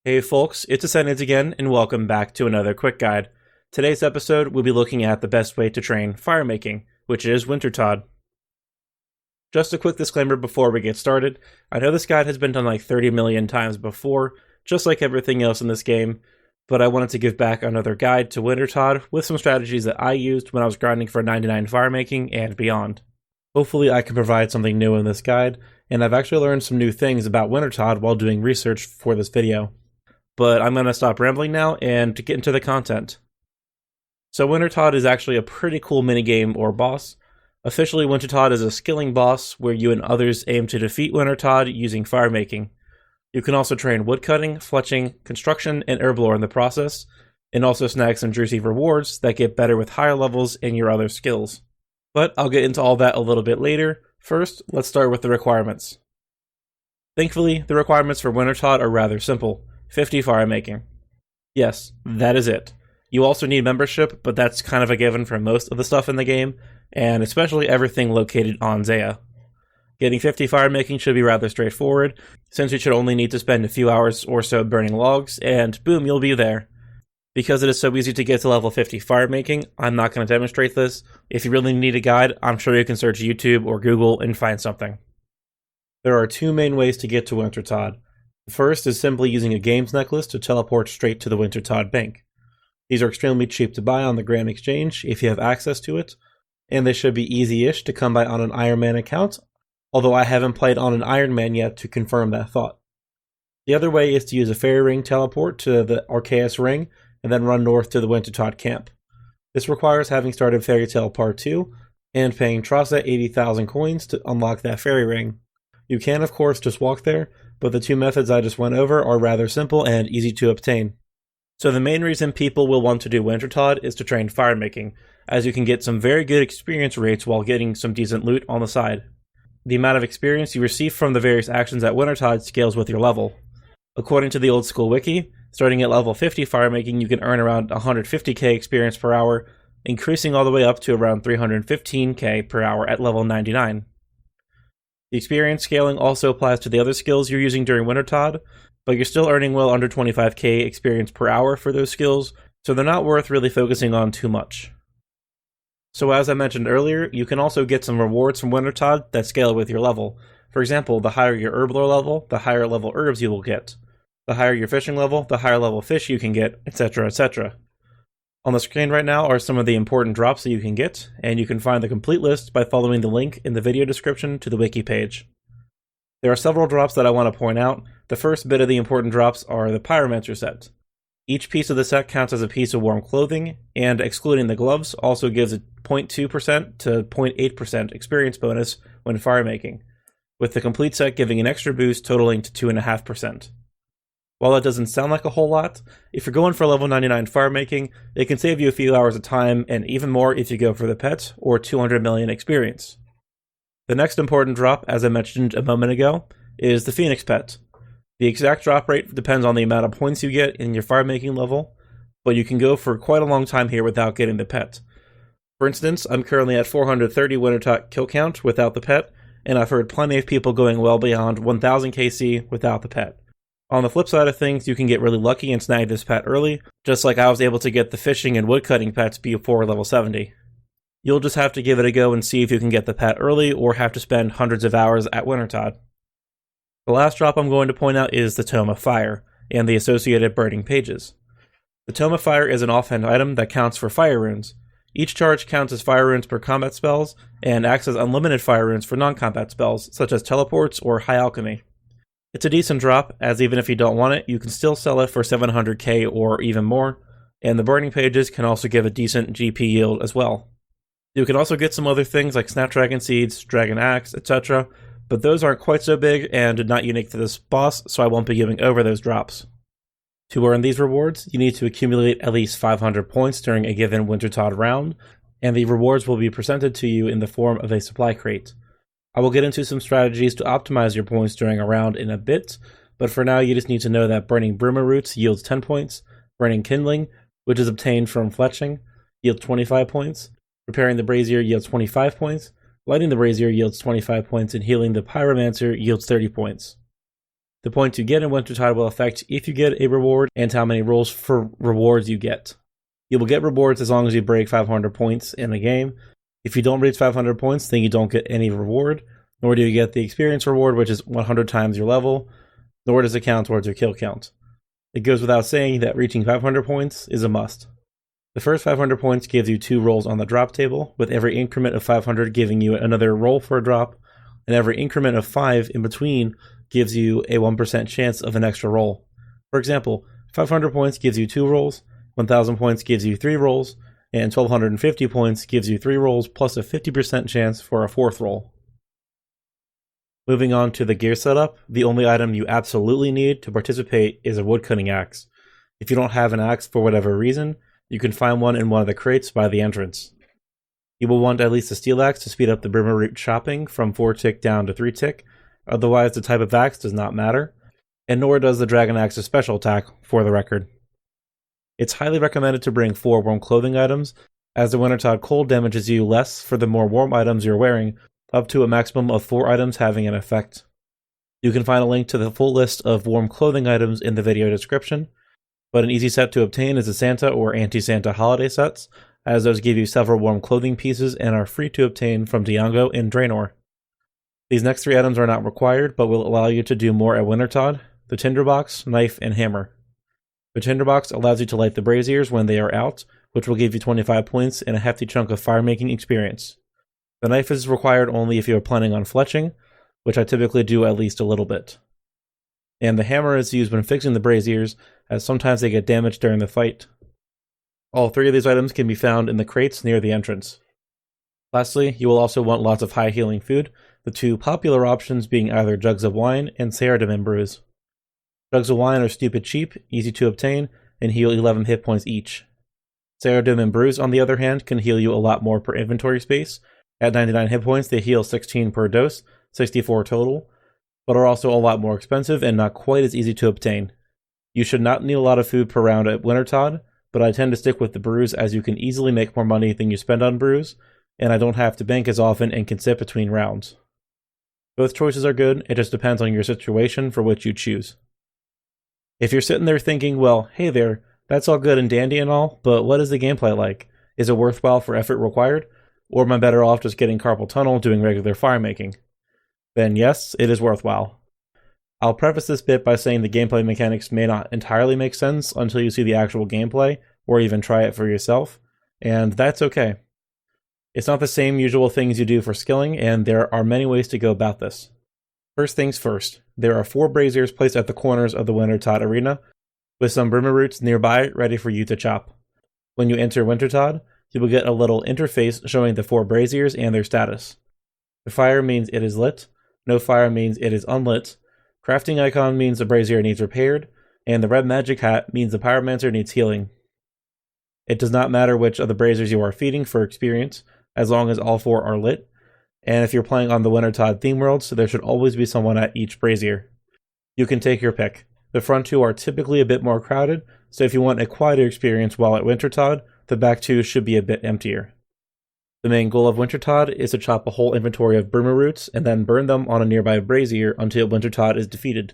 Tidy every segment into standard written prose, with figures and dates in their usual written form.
Hey folks, it's Ascendant again, and welcome back to another quick guide. Today's episode, we'll be looking at the best way to train firemaking, which is Wintertodt. Just a quick disclaimer before we get started. I know this guide has been done like 30 million times before, just like everything else in this game, but I wanted to give back another guide to Wintertodt with some strategies that I used when I was grinding for 99 firemaking and beyond. Hopefully I can provide something new in this guide, and I've actually learned some new things about Wintertodt while doing research for this video. But I'm going to stop rambling now and to get into the content. So Wintertodt is actually a pretty cool minigame or boss. Officially, Wintertodt is a skilling boss where you and others aim to defeat Wintertodt using firemaking. You can also train woodcutting, fletching, construction, and herblore in the process, and also snag some juicy rewards that get better with higher levels in your other skills. But I'll get into all that a little bit later. First, let's start with the requirements. Thankfully, the requirements for Wintertodt are rather simple. 50 firemaking. Yes, that is it. You also need membership, but that's kind of a given for most of the stuff in the game, and especially everything located on Zaya. Getting 50 firemaking should be rather straightforward, since you should only need to spend a few hours or so burning logs, and boom, you'll be there. Because it is so easy to get to level 50 firemaking, I'm not going to demonstrate this. If you really need a guide, I'm sure you can search YouTube or Google and find something. There are two main ways to get to Wintertodt. The first is simply using a games necklace to teleport straight to the Wintertodt bank. These are extremely cheap to buy on the Grand Exchange if you have access to it, and they should be easy-ish to come by on an Iron Man account, although I haven't played on an Iron Man yet to confirm that thought. The other way is to use a fairy ring teleport to the Arceus ring, and then run north to the Wintertodt camp. This requires having started Fairy Tale Part 2, and paying Trassa 80,000 coins to unlock that fairy ring. You can, of course, just walk there, but the two methods I just went over are rather simple and easy to obtain. So the main reason people will want to do Wintertodt is to train firemaking, as you can get some very good experience rates while getting some decent loot on the side. The amount of experience you receive from the various actions at Wintertodt scales with your level. According to the old school wiki, starting at level 50 firemaking you can earn around 150k experience per hour, increasing all the way up to around 315k per hour at level 99. The experience scaling also applies to the other skills you're using during Wintertodt, but you're still earning well under 25k experience per hour for those skills, so they're not worth really focusing on too much. So as I mentioned earlier, you can also get some rewards from Wintertodt that scale with your level. For example, the higher your herblore level, the higher level herbs you will get. The higher your fishing level, the higher level fish you can get, etc., etc. On the screen right now are some of the important drops that you can get, and you can find the complete list by following the link in the video description to the wiki page. There are several drops that I want to point out. The first bit of the important drops are the Pyromancer set. Each piece of the set counts as a piece of warm clothing, and excluding the gloves also gives a 0.2% to 0.8% experience bonus when firemaking, with the complete set giving an extra boost totaling to 2.5%. While that doesn't sound like a whole lot, if you're going for level 99 firemaking, it can save you a few hours of time, and even more if you go for the pet, or 200 million experience. The next important drop, as I mentioned a moment ago, is the Phoenix pet. The exact drop rate depends on the amount of points you get in your firemaking level, but you can go for quite a long time here without getting the pet. For instance, I'm currently at 430 Wintertodt kill count without the pet, and I've heard plenty of people going well beyond 1000 KC without the pet. On the flip side of things, you can get really lucky and snag this pet early, just like I was able to get the fishing and woodcutting pets before level 70. You'll just have to give it a go and see if you can get the pet early, or have to spend hundreds of hours at Wintertodt. The last drop I'm going to point out is the Tome of Fire, and the associated burning pages. The Tome of Fire is an offhand item that counts for fire runes. Each charge counts as fire runes per combat spells, and acts as unlimited fire runes for non-combat spells, such as teleports or high alchemy. It's a decent drop, as even if you don't want it, you can still sell it for 700k or even more, and the burning pages can also give a decent GP yield as well. You can also get some other things like Snapdragon Seeds, Dragon Axe, etc., but those aren't quite so big and not unique to this boss, so I won't be giving over those drops. To earn these rewards, you need to accumulate at least 500 points during a given Wintertodt round, and the rewards will be presented to you in the form of a supply crate. I will get into some strategies to optimize your points during a round in a bit, but for now you just need to know that burning Bruma roots yields 10 points, burning kindling, which is obtained from fletching, yields 25 points, repairing the brazier yields 25 points, lighting the brazier yields 25 points, and healing the pyromancer yields 30 points. The points you get in Wintertodt will affect if you get a reward and how many rolls for rewards you get. You will get rewards as long as you break 500 points in a game. If you don't reach 500 points, then you don't get any reward, nor do you get the experience reward, which is 100 times your level, nor does it count towards your kill count. It goes without saying that reaching 500 points is a must. The first 500 points gives you 2 rolls on the drop table, with every increment of 500 giving you another roll for a drop, and every increment of 5 in between gives you a 1% chance of an extra roll. For example, 500 points gives you 2 rolls, 1000 points gives you 3 rolls, and 1250 points gives you 3 rolls plus a 50% chance for a 4th roll. Moving on to the gear setup, the only item you absolutely need to participate is a woodcutting axe. If you don't have an axe for whatever reason, you can find one in one of the crates by the entrance. You will want at least a steel axe to speed up the brimmer root chopping from 4 tick down to 3 tick, otherwise the type of axe does not matter, and nor does the dragon axe's special attack, for the record. It's highly recommended to bring 4 warm clothing items, as the Wintertodt cold damages you less for the more warm items you're wearing, up to a maximum of 4 items having an effect. You can find a link to the full list of warm clothing items in the video description, but an easy set to obtain is the Santa or Anti-Santa holiday sets, as those give you several warm clothing pieces and are free to obtain from Diango in Draenor. These next 3 items are not required, but will allow you to do more at Wintertodt: the Tinderbox, knife, and hammer. The Tinderbox allows you to light the Braziers when they are out, which will give you 25 points and a hefty chunk of firemaking experience. The knife is required only if you are planning on fletching, which I typically do at least a little bit. And the hammer is used when fixing the Braziers, as sometimes they get damaged during the fight. All 3 of these items can be found in the crates near the entrance. Lastly, you will also want lots of high healing food, the 2 popular options being either jugs of wine and Ceradim brews. Jugs of wine are stupid cheap, easy to obtain, and heal 11 hit points each. Ceradim brews, on the other hand, can heal you a lot more per inventory space. At 99 hit points, they heal 16 per dose, 64 total, but are also a lot more expensive and not quite as easy to obtain. You should not need a lot of food per round at Wintertodt, but I tend to stick with the brews as you can easily make more money than you spend on brews, and I don't have to bank as often and can sit between rounds. Both choices are good, it just depends on your situation for which you choose. If you're sitting there thinking, well, hey there, that's all good and dandy and all, but what is the gameplay like? Is it worthwhile for effort required? Or am I better off just getting carpal tunnel doing regular firemaking? Then yes, it is worthwhile. I'll preface this bit by saying the gameplay mechanics may not entirely make sense until you see the actual gameplay, or even try it for yourself, and that's okay. It's not the same usual things you do for skilling, and there are many ways to go about this. First things first, there are 4 braziers placed at the corners of the Wintertodt arena, with some brimmer roots nearby ready for you to chop. When you enter Wintertodt, you will get a little interface showing the 4 braziers and their status. The fire means it is lit, no fire means it is unlit, crafting icon means the brazier needs repaired, and the red magic hat means the pyromancer needs healing. It does not matter which of the braziers you are feeding for experience, as long as all 4 are lit, and if you're playing on the Wintertodt theme world, so there should always be someone at each brazier. You can take your pick. The front 2 are typically a bit more crowded, so if you want a quieter experience while at Wintertodt, the back 2 should be a bit emptier. The main goal of Wintertodt is to chop a whole inventory of brimmer roots and then burn them on a nearby brazier until Wintertodt is defeated,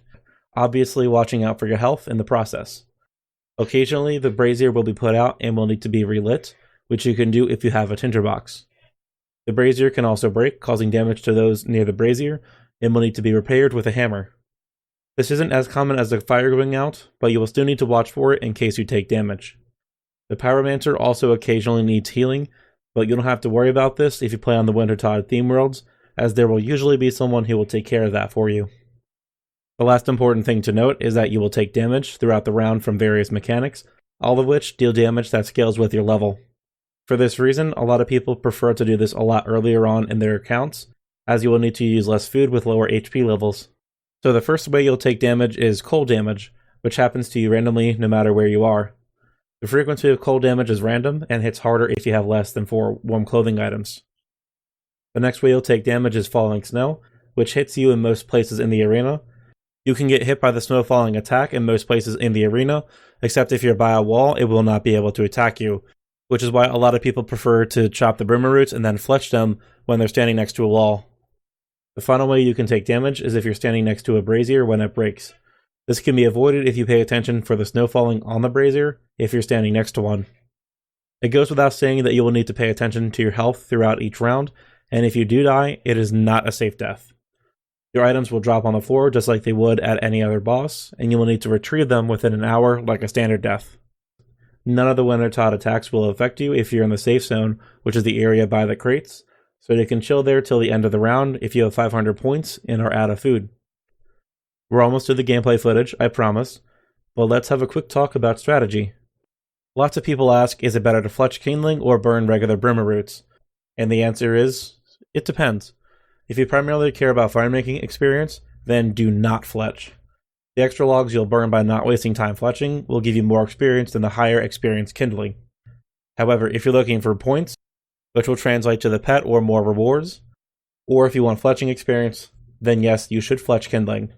obviously watching out for your health in the process. Occasionally, the brazier will be put out and will need to be relit, which you can do if you have a tinderbox. The brazier can also break, causing damage to those near the brazier, and will need to be repaired with a hammer. This isn't as common as the fire going out, but you will still need to watch for it in case you take damage. The pyromancer also occasionally needs healing, but you don't have to worry about this if you play on the Wintertodt theme worlds, as there will usually be someone who will take care of that for you. The last important thing to note is that you will take damage throughout the round from various mechanics, all of which deal damage that scales with your level. For this reason, a lot of people prefer to do this a lot earlier on in their accounts, as you will need to use less food with lower HP levels. So the first way you'll take damage is cold damage, which happens to you randomly no matter where you are. The frequency of cold damage is random, and hits harder if you have less than 4 warm clothing items. The next way you'll take damage is falling snow, which hits you in most places in the arena. You can get hit by the snow falling attack in most places in the arena, except if you're by a wall, it will not be able to attack you, which is why a lot of people prefer to chop the brimmer roots and then fletch them when they're standing next to a wall. The final way you can take damage is if you're standing next to a brazier when it breaks. This can be avoided if you pay attention for the snow falling on the brazier if you're standing next to one. It goes without saying that you will need to pay attention to your health throughout each round, and if you do die, it is not a safe death. Your items will drop on the floor just like they would at any other boss, and you will need to retrieve them within an hour like a standard death. None of the Wintertodt attacks will affect you if you're in the safe zone, which is the area by the crates, so you can chill there till the end of the round if you have 500 points and are out of food. We're almost to the gameplay footage, I promise, but let's have a quick talk about strategy. Lots of people ask, is it better to fletch kindling or burn regular brimmer roots? And the answer is, it depends. If you primarily care about firemaking experience, then do not fletch. The extra logs you'll burn by not wasting time fletching will give you more experience than the higher experience kindling. However, if you're looking for points, which will translate to the pet or more rewards, or if you want fletching experience, then yes, you should fletch kindling.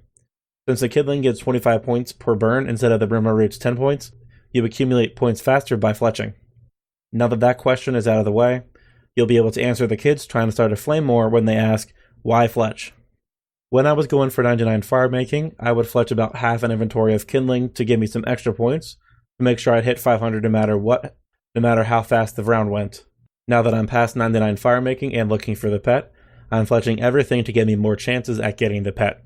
Since the kindling gives 25 points per burn instead of the brimmer root's 10 points, you accumulate points faster by fletching. Now that that question is out of the way, you'll be able to answer the kids trying to start a flame more when they ask, why fletch? When I was going for 99 firemaking, I would fletch about half an inventory of kindling to give me some extra points to make sure I'd hit 500 no matter what, no matter how fast the round went. Now that I'm past 99 firemaking and looking for the pet, I'm fletching everything to get me more chances at getting the pet.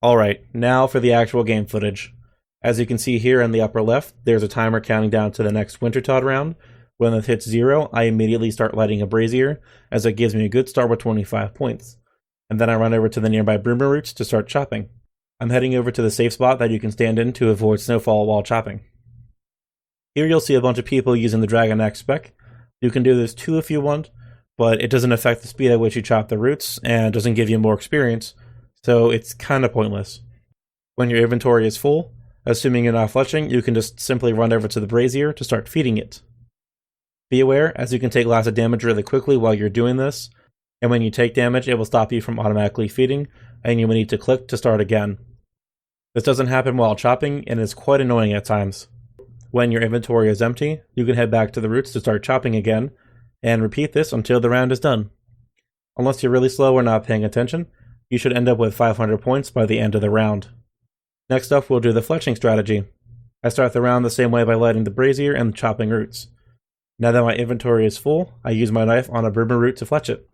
Alright, now for the actual game footage. As you can see here in the upper left, there's a timer counting down to the next Wintertodt round. When it hits 0, I immediately start lighting a brazier, as it gives me a good start with 25 points. And then I run over to the nearby brimmer roots to start chopping. I'm heading over to the safe spot that you can stand in to avoid snowfall while chopping. Here you'll see a bunch of people using the Dragon Axe spec. You can do this too if you want, but it doesn't affect the speed at which you chop the roots, and doesn't give you more experience, so it's kinda pointless. When your inventory is full, assuming you're not fletching, you can just simply run over to the brazier to start feeding it. Be aware, as you can take lots of damage really quickly while you're doing this, and when you take damage, it will stop you from automatically feeding, and you will need to click to start again. This doesn't happen while chopping, and is quite annoying at times. When your inventory is empty, you can head back to the roots to start chopping again, and repeat this until the round is done. Unless you're really slow or not paying attention, you should end up with 500 points by the end of the round. Next up, we'll do the fletching strategy. I start the round the same way by lighting the brazier and chopping roots. Now that my inventory is full, I use my knife on a brimmer root to fletch it.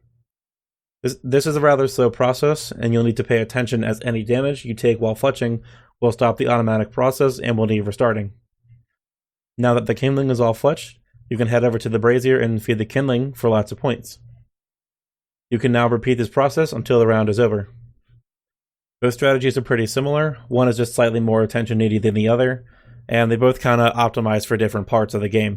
This is a rather slow process, and you'll need to pay attention as any damage you take while fletching will stop the automatic process and will need restarting. Now that the kindling is all fletched, you can head over to the brazier and feed the kindling for lots of points. You can now repeat this process until the round is over. Both strategies are pretty similar, one is just slightly more attention needy than the other, and they both kinda optimize for different parts of the game.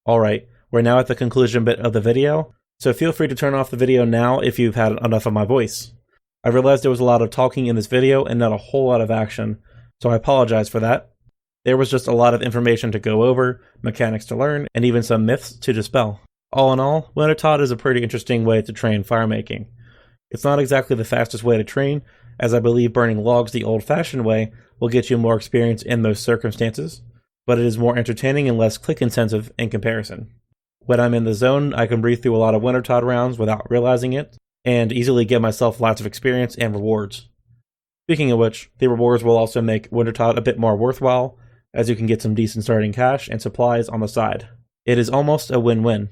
Alright, we're now at the conclusion bit of the video, so feel free to turn off the video now if you've had enough of my voice. I realized there was a lot of talking in this video and not a whole lot of action, so I apologize for that. There was just a lot of information to go over, mechanics to learn, and even some myths to dispel. All in all, Wintertodt is a pretty interesting way to train firemaking. It's not exactly the fastest way to train, as I believe burning logs the old-fashioned way will get you more experience in those circumstances, but it is more entertaining and less click-intensive in comparison. When I'm in the zone, I can breathe through a lot of Wintertodt rounds without realizing it, and easily get myself lots of experience and rewards. Speaking of which, the rewards will also make Wintertodt a bit more worthwhile, as you can get some decent starting cash and supplies on the side. It is almost a win-win.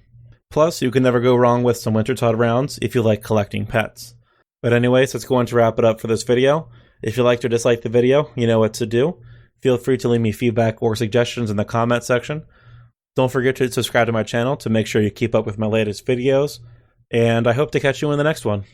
Plus, you can never go wrong with some Wintertodt rounds if you like collecting pets. But anyways, that's going to wrap it up for this video. If you liked or disliked the video, you know what to do. Feel free to leave me feedback or suggestions in the comment section. Don't forget to subscribe to my channel to make sure you keep up with my latest videos. And I hope to catch you in the next one.